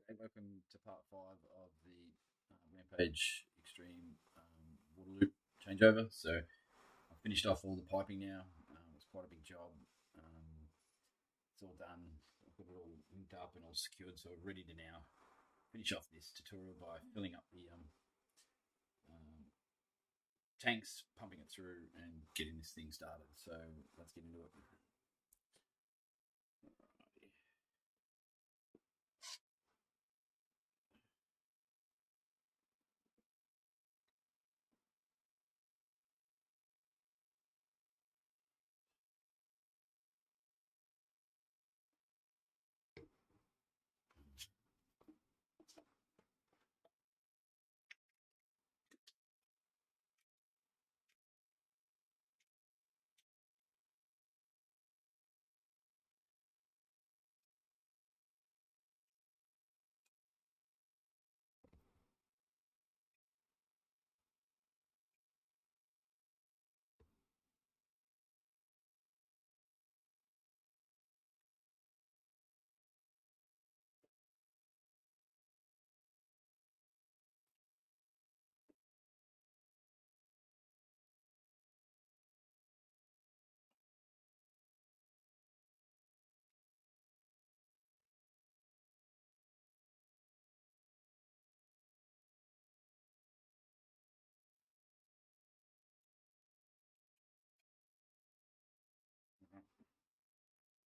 Welcome to part 5 of the Rampage Extreme water loop changeover. So I've finished off all the piping now. It's quite a big job. It's all done. I've got it all linked up and all secured, so we're ready to now finish off this tutorial by filling up the tanks, pumping it through, and getting this thing started. So let's get into it.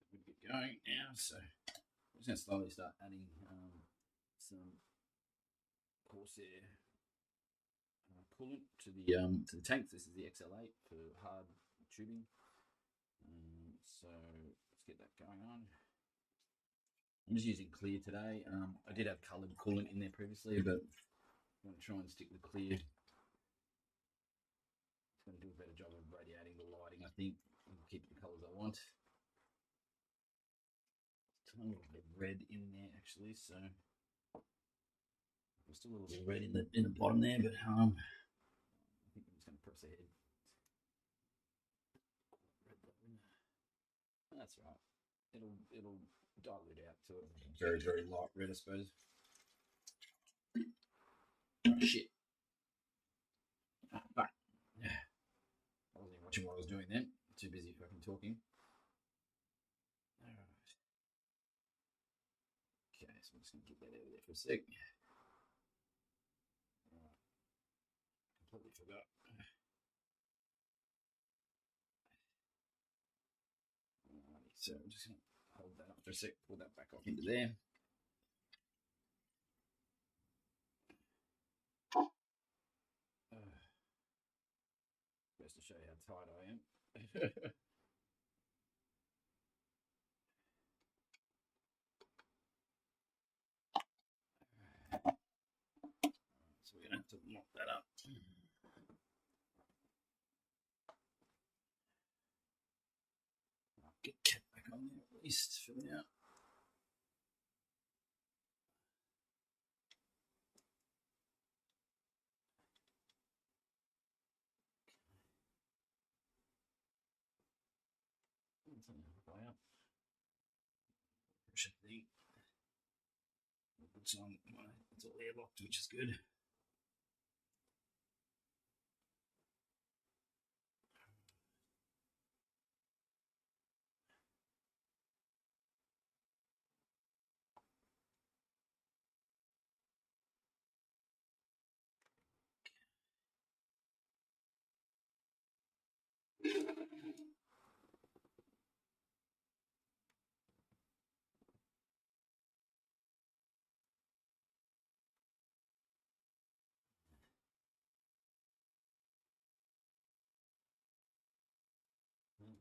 We get going now. So I'm just going to slowly start adding some Corsair coolant to the tanks. This is the XL8 for hard tubing. So let's get that going on. I'm just using clear today. I did have coloured coolant in there previously, but I'm going to try and stick with clear. It's going to do a better job of radiating the lighting, I think, and keep the colours I want. It's a little bit of red in there actually, so there's still a little bit of red in the bottom there, but I think I'm just going to press ahead. That's right. It'll dilute out to a very, very light red, I suppose. Oh, shit. But I wasn't even watching what I was doing then. Too busy fucking talking. All right. Okay, so I'm just going to get that out of there for a sec. All right. Completely forgot. Alrighty, so I'm just going to hold that up for a sec, pull that back off into there. Just to show you how tight I am. So we're going to have to mop that up. I'll get Cat back on there at least for now. Way up. Push it thing. It's on. It's all airlocked, which is good.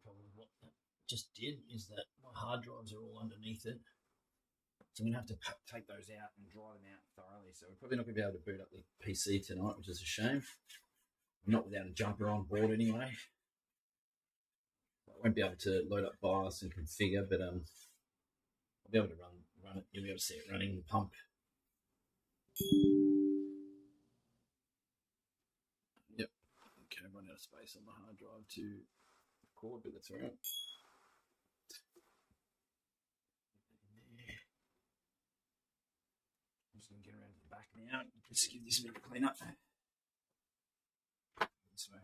Probably what that just did is that my hard drives are all underneath it. So I'm going to have to take those out and dry them out thoroughly. So we're probably not going to be able to boot up the PC tonight, which is a shame. Not without a jumper on board anyway. I won't be able to load up BIOS and configure, but I'll be able to run it. You'll be able to see it running the pump. Yep. Okay, I've run out of space on the hard drive to record, but that's all right. just going to get around to the back now. Just give this a bit of a clean up. This way.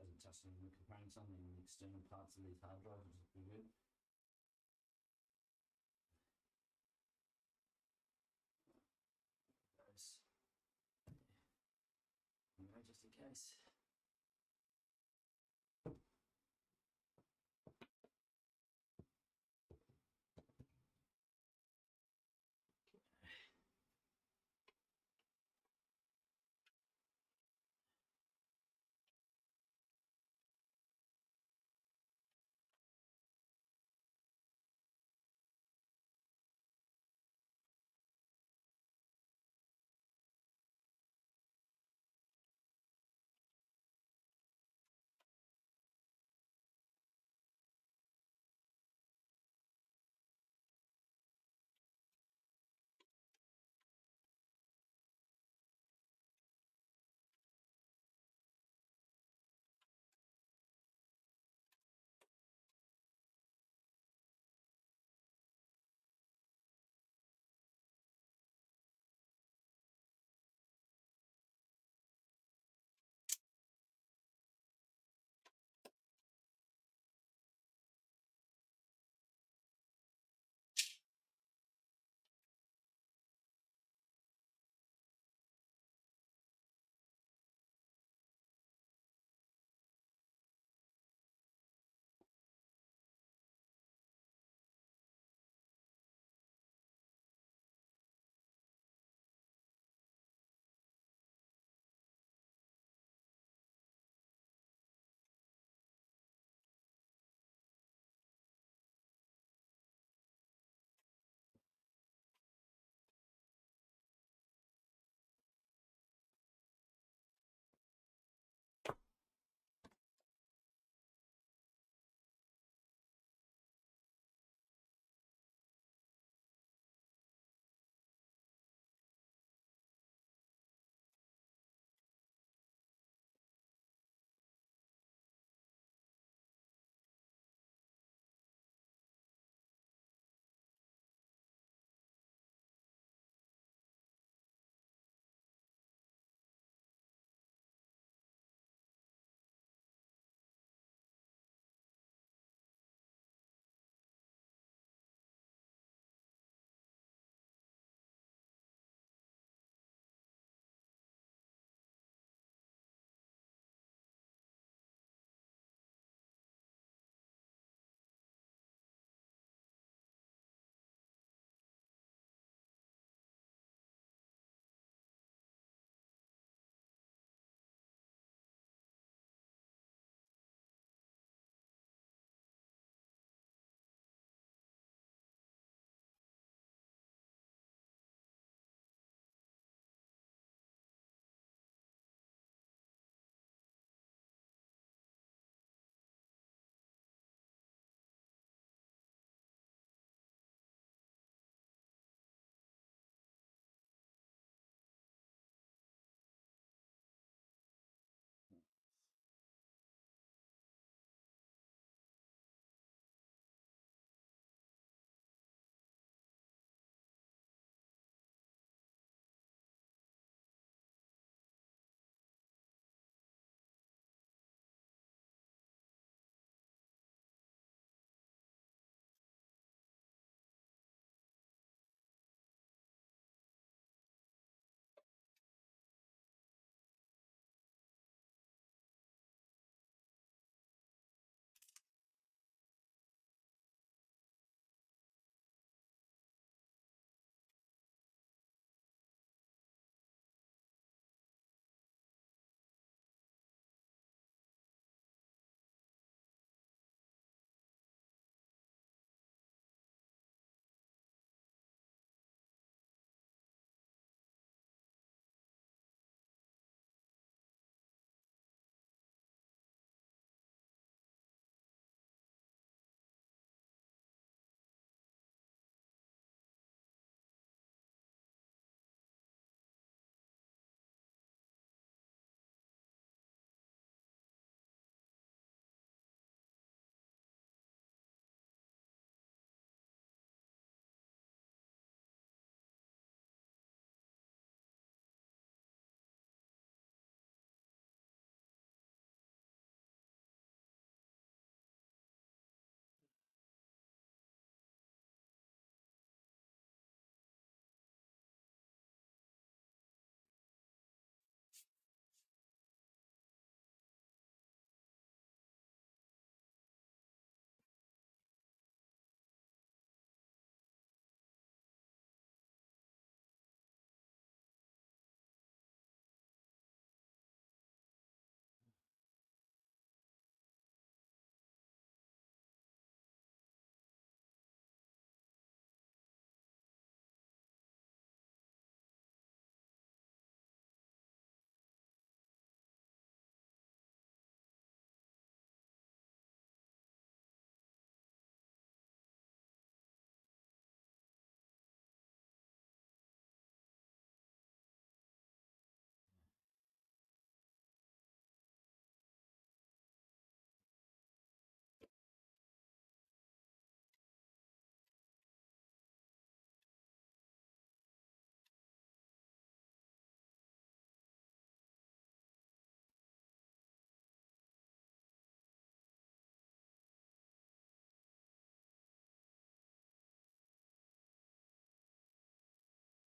Hasn't touched any of the components on the external parts of these hard drives, which is pretty good. Anyway, just in case.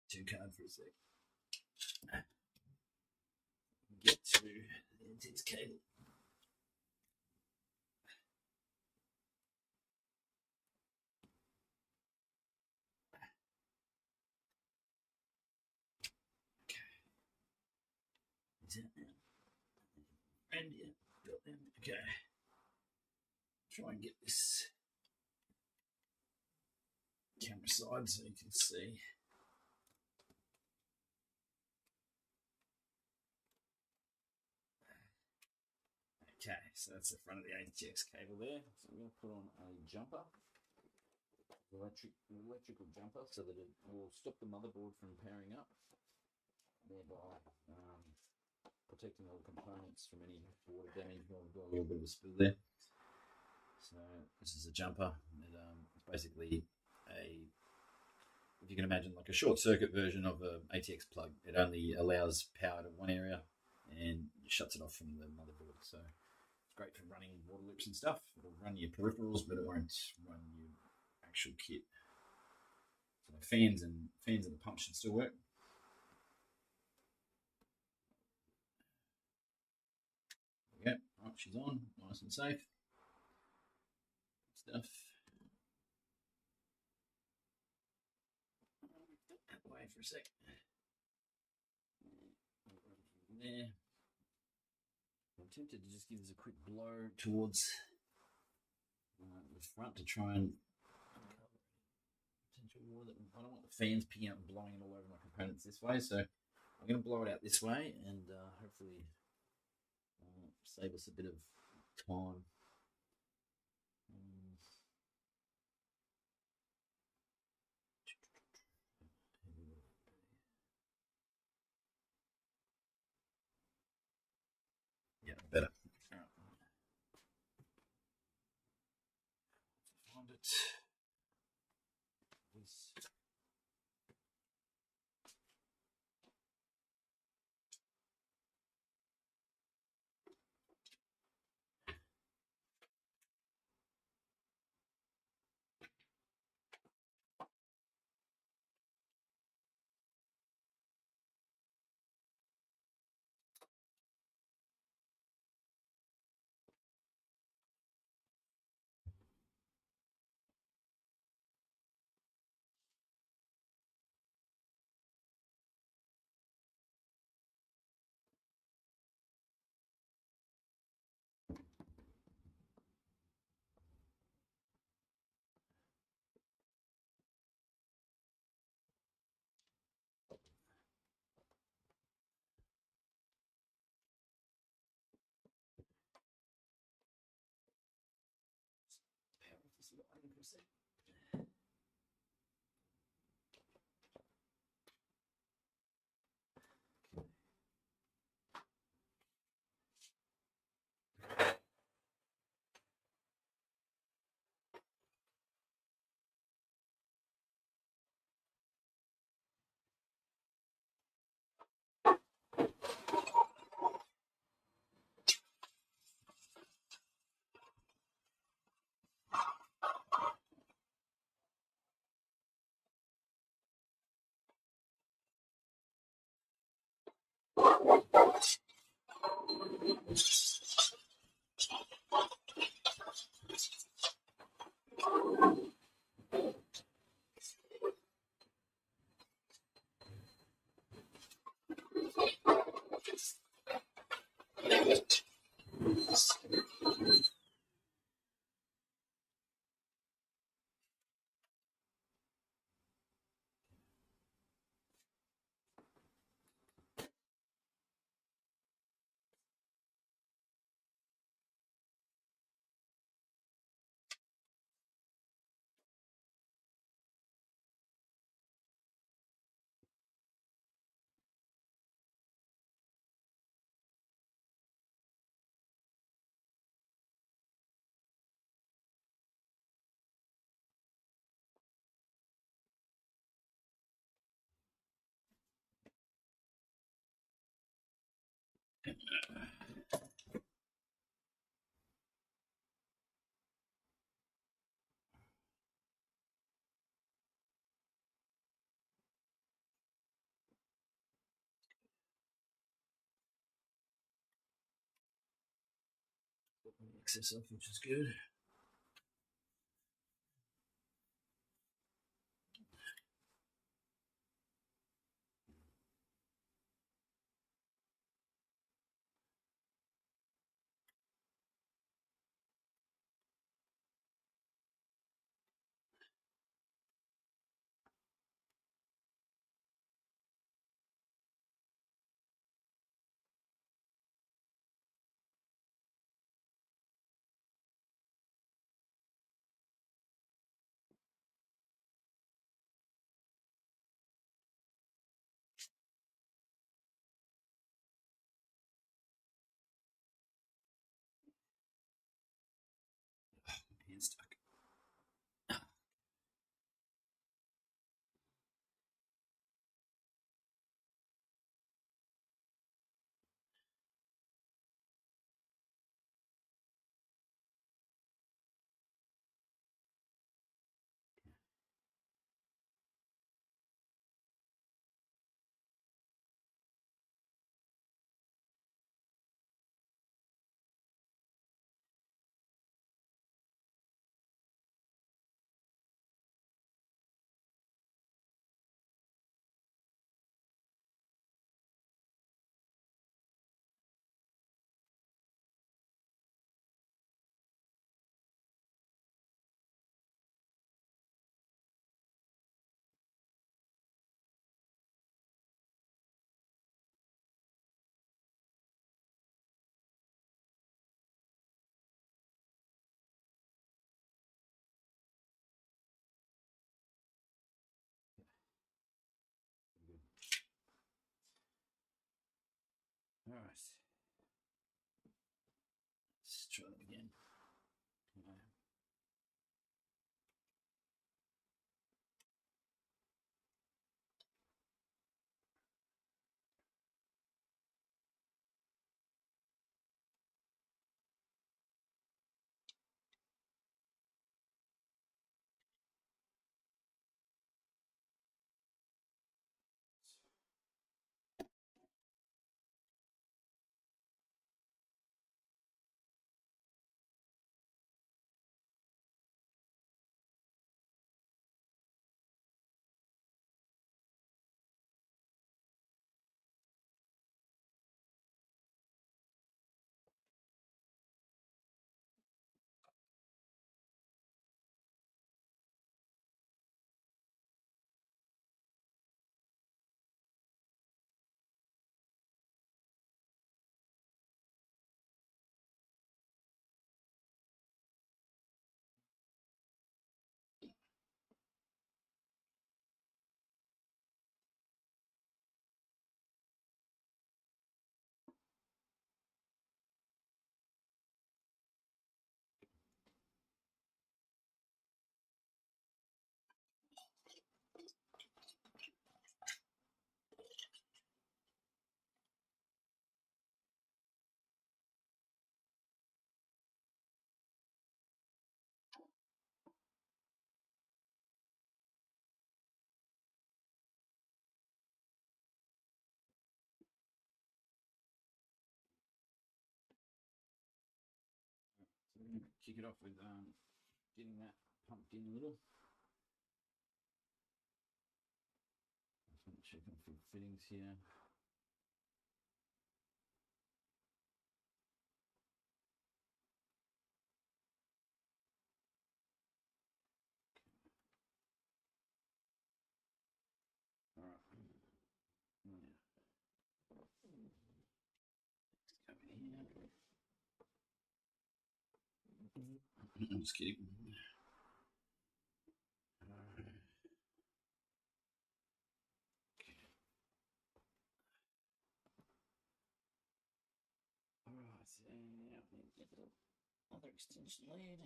Too card for a sec. Get to the intense cable. And yeah, got them. Okay. Try and get this camera side so you can see. Okay, so that's the front of the ATX cable there. So I'm going to put on a jumper, electrical jumper, so that it will stop the motherboard from powering up, thereby protecting all the components from any water damage. We've got a little bit of a spill there. So this is a jumper. It's basically if you can imagine, like a short circuit version of an ATX plug. It only allows power to one area and shuts it off from the motherboard. So it's great for running water loops and stuff. It'll run your peripherals, but it won't run your actual kit. So the fans and the pump should still work. Yeah, right, she's on, nice and safe. Stuff. That way for a sec. There. I'm tempted to just give this a quick blow towards the front to try and potential water. I don't want the fans picking up and blowing it all over my components this way, so I'm going to blow it out this way and hopefully save us a bit of time. Yeah, better. Find it. excess off, which is good. Hand stuck. Good. All right. Let's try that again. So we're going to kick it off with getting that pumped in a little. Just want to check on for fittings here. All right. Yeah. Let's go here. I'm just kidding. Alright, so now we need to get the other extension lead.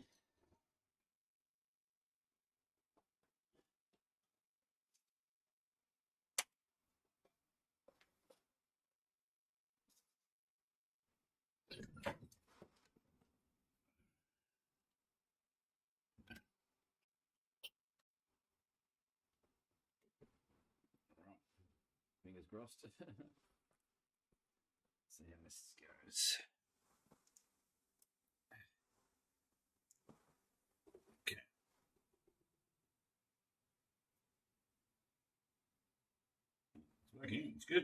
Alright, fingers crossed. See how this goes. It's working. It's good.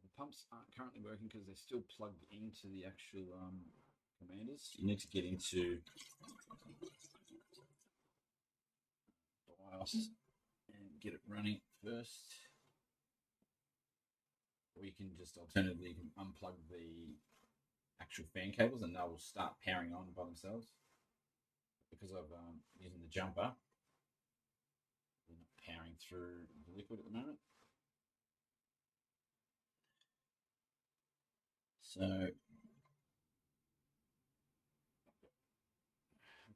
The pumps aren't currently working because they're still plugged into the actual commanders. You need to get into BIOS and get it running first. Or you can just alternatively unplug the actual fan cables and they will start powering on by themselves. Because of using the jumper, they're not powering through the liquid at the moment. So we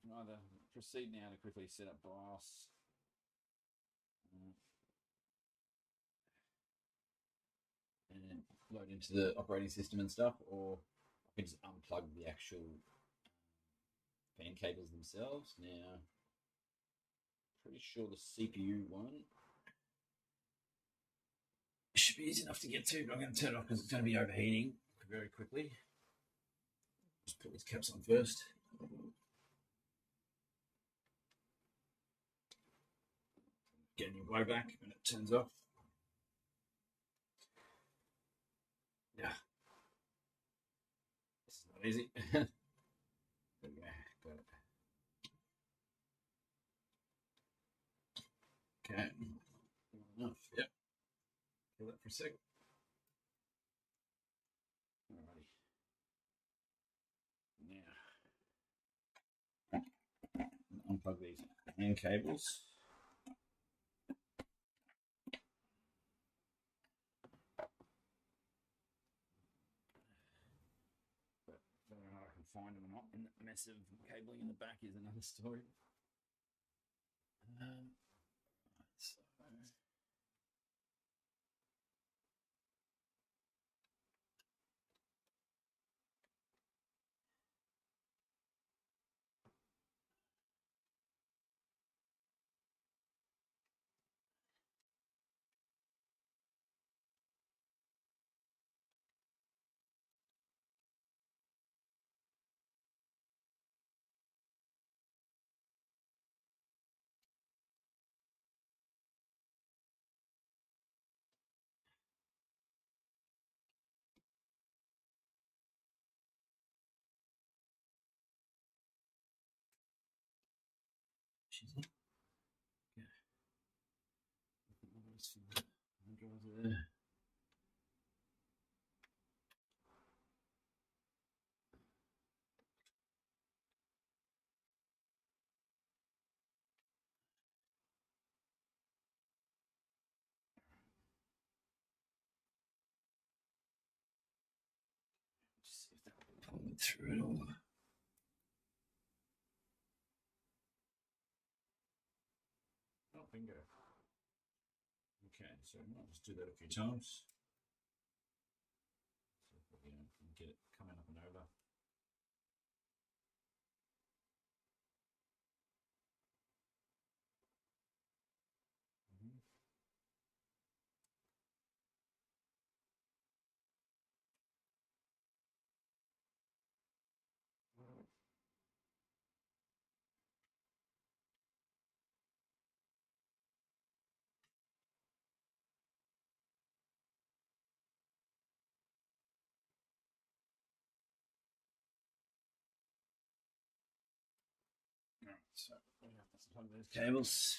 can either proceed now to quickly set up BIOS and load into the operating system and stuff, or I can just unplug the actual fan cables themselves. Now, pretty sure the CPU one should be easy enough to get to, but I'm going to turn it off because it's going to be overheating very quickly. Just put these caps on first. Getting your glow back when it turns off. Yeah. This is not easy. There we go. Got it. Okay. Enough. Yep. Kill that for a sec. Alrighty. Now, unplug these fan cables. Whether or not I can find them or not in that mess of cabling in the back is another story. So she's on. Yeah. There. Just see if that will pull me through it all. Oh, bingo. Okay, so I'll just do that a few times. See if we can get it coming up and over. Alright, so we have to plug those cables.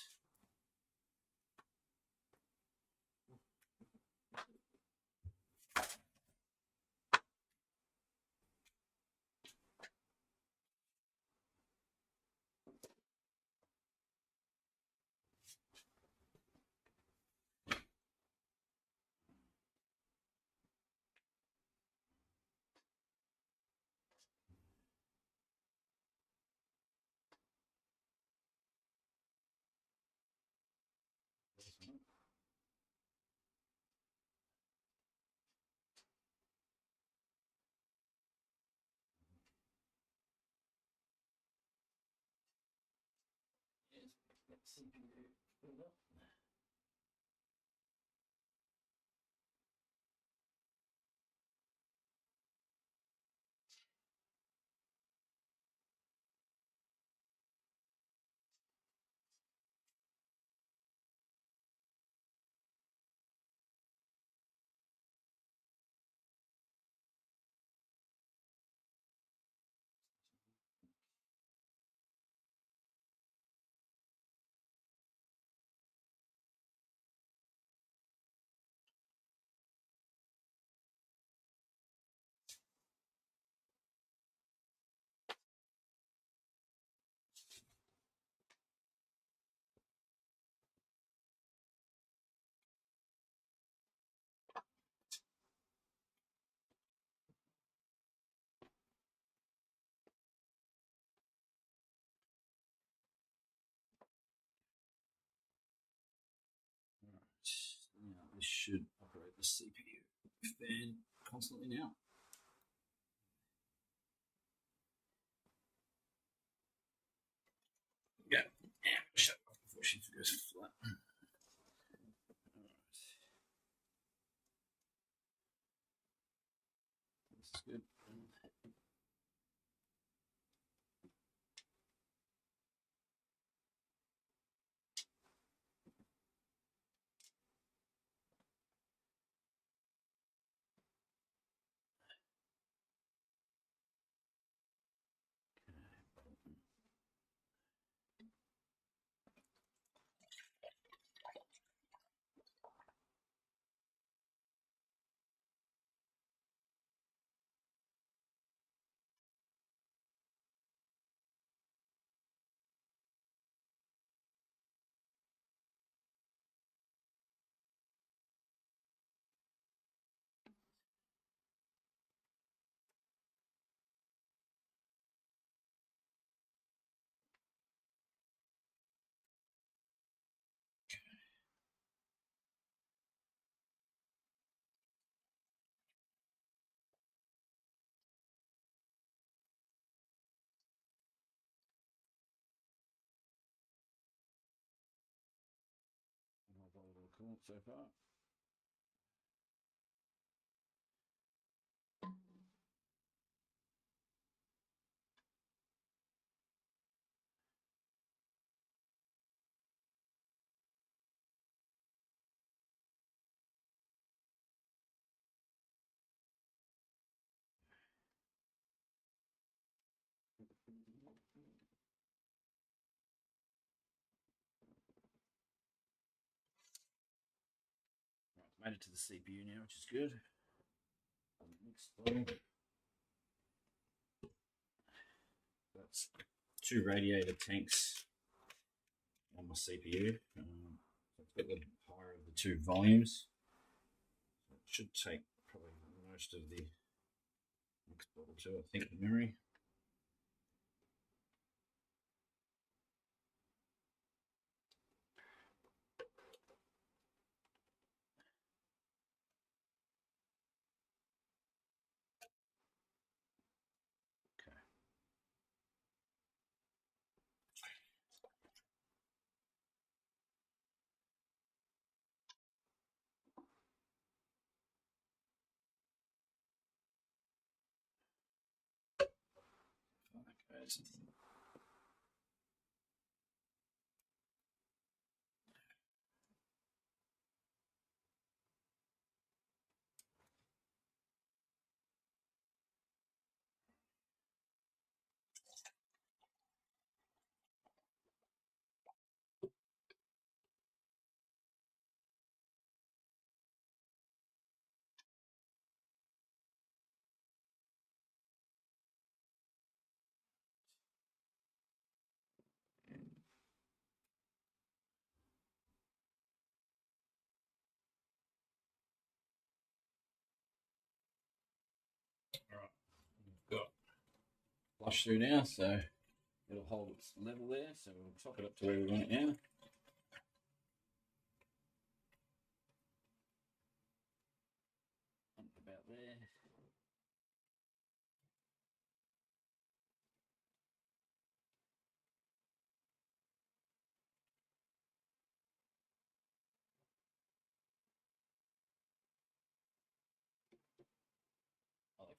CPU filled up. Now this should operate the CPU fan constantly now. Yeah, shut it off before she goes flat. This is good. Cool so far. Right, made it to the CPU now, which is good. That's 2 radiator tanks on my CPU. So it's got the higher of the 2 volumes. So it should take probably most of the next bottle too, I think, the memory. Okay. All right, we've got flush through now, so it'll hold its level there. So we'll top it up to where we want it now. About there.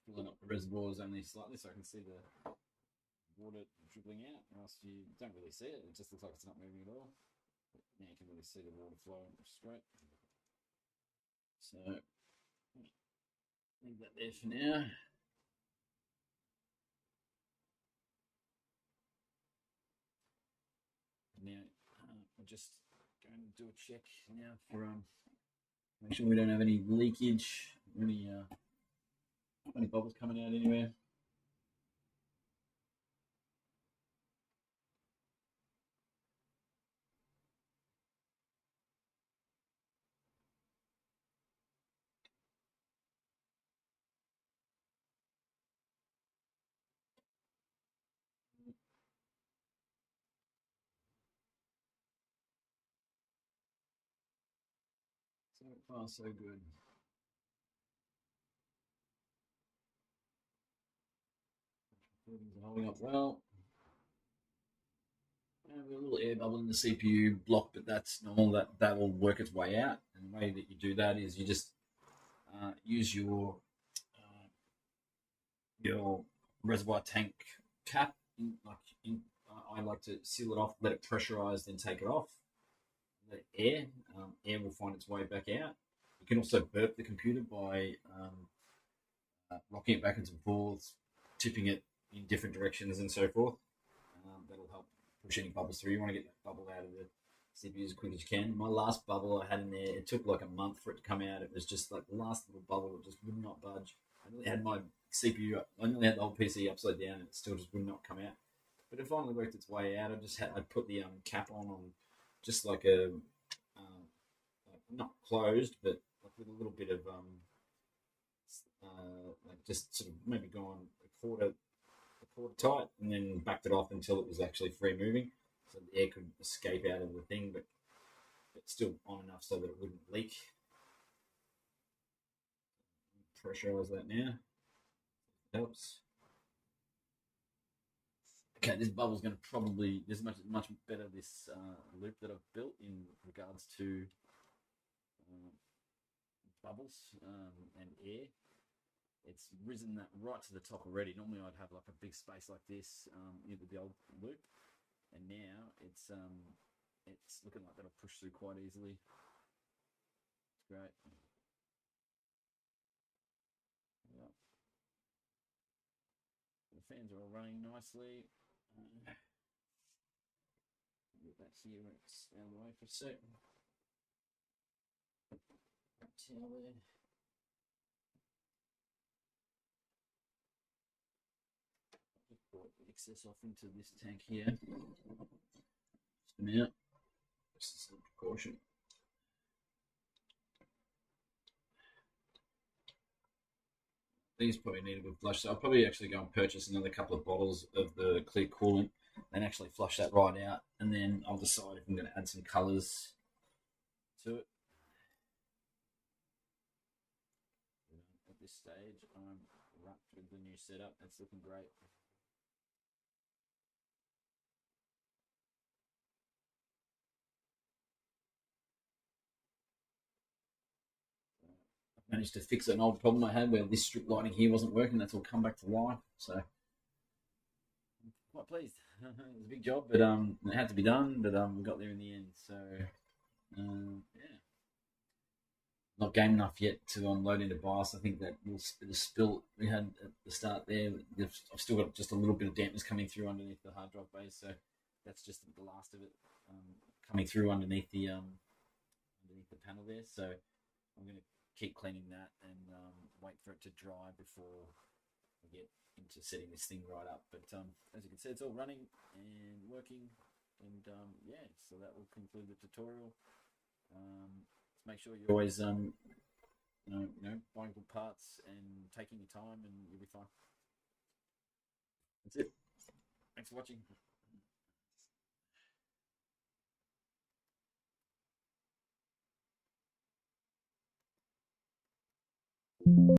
filling up the reservoirs only slightly so I can see the water dribbling out, or else you don't really see it. It just looks like it's not moving at all. But now you can really see the water flow, which is great. So leave that there for now. Now we're just going to do a check now for make sure we don't have any leakage, any bubbles coming out anywhere. So far, so good. Things are holding up well. A little air bubble in the CPU block, but that's normal. That will work its way out. And the way that you do that is you just use your reservoir tank cap. I like to seal it off, let it pressurize, then take it off. Let air will find its way back out. You can also burp the computer by rocking it backwards and forwards, tipping it in different directions, and so forth. That'll help push any bubbles through. You want to get that bubble out of the CPU as quick as you can. My last bubble I had in there, it took like a month for it to come out. It was just like the last little bubble, it just would not budge. I nearly had my CPU, I nearly had the whole PC upside down, and it still just would not come out. But it finally worked its way out. I put the cap on just like a not closed, but like with a little bit of like just sort of maybe gone a quarter tight, and then backed it off until it was actually free moving, so the air could escape out of the thing, but still on enough so that it wouldn't leak. Pressurize that now. Helps. Okay, this bubble's going to probably this much better. This loop that I've built in regards to bubbles and air. It's risen that right to the top already. Normally I'd have like a big space like this with the old loop, and now it's looking like that'll push through quite easily. It's great. Yeah. The fans are all running nicely. Get that here, it's out of the way for a sec. Towel there. Just brought the excess off into this tank here. Just a minute. Just a precaution. These probably need a good flush, so I'll probably actually go and purchase another couple of bottles of the clear coolant and actually flush that right out, and then I'll decide if I'm going to add some colours to it. At this stage, I'm wrapped with the new setup. It's looking great. Managed to fix an old problem I had where this strip lighting here wasn't working. That's all come back to life. So I'm quite pleased. It was a big job, but it had to be done. But we got there in the end. So yeah, not game enough yet to unload into BIOS. I think that little bit of spill we had at the start there. I've still got just a little bit of dampness coming through underneath the hard drive base. So that's just the last of it coming through underneath the panel there. So I'm going to keep cleaning that and wait for it to dry before we get into setting this thing right up. But as you can see, it's all running and working, and yeah, so that will conclude the tutorial. Make sure you're always buying good parts and taking your time, and you'll be fine. That's it. Thanks for watching.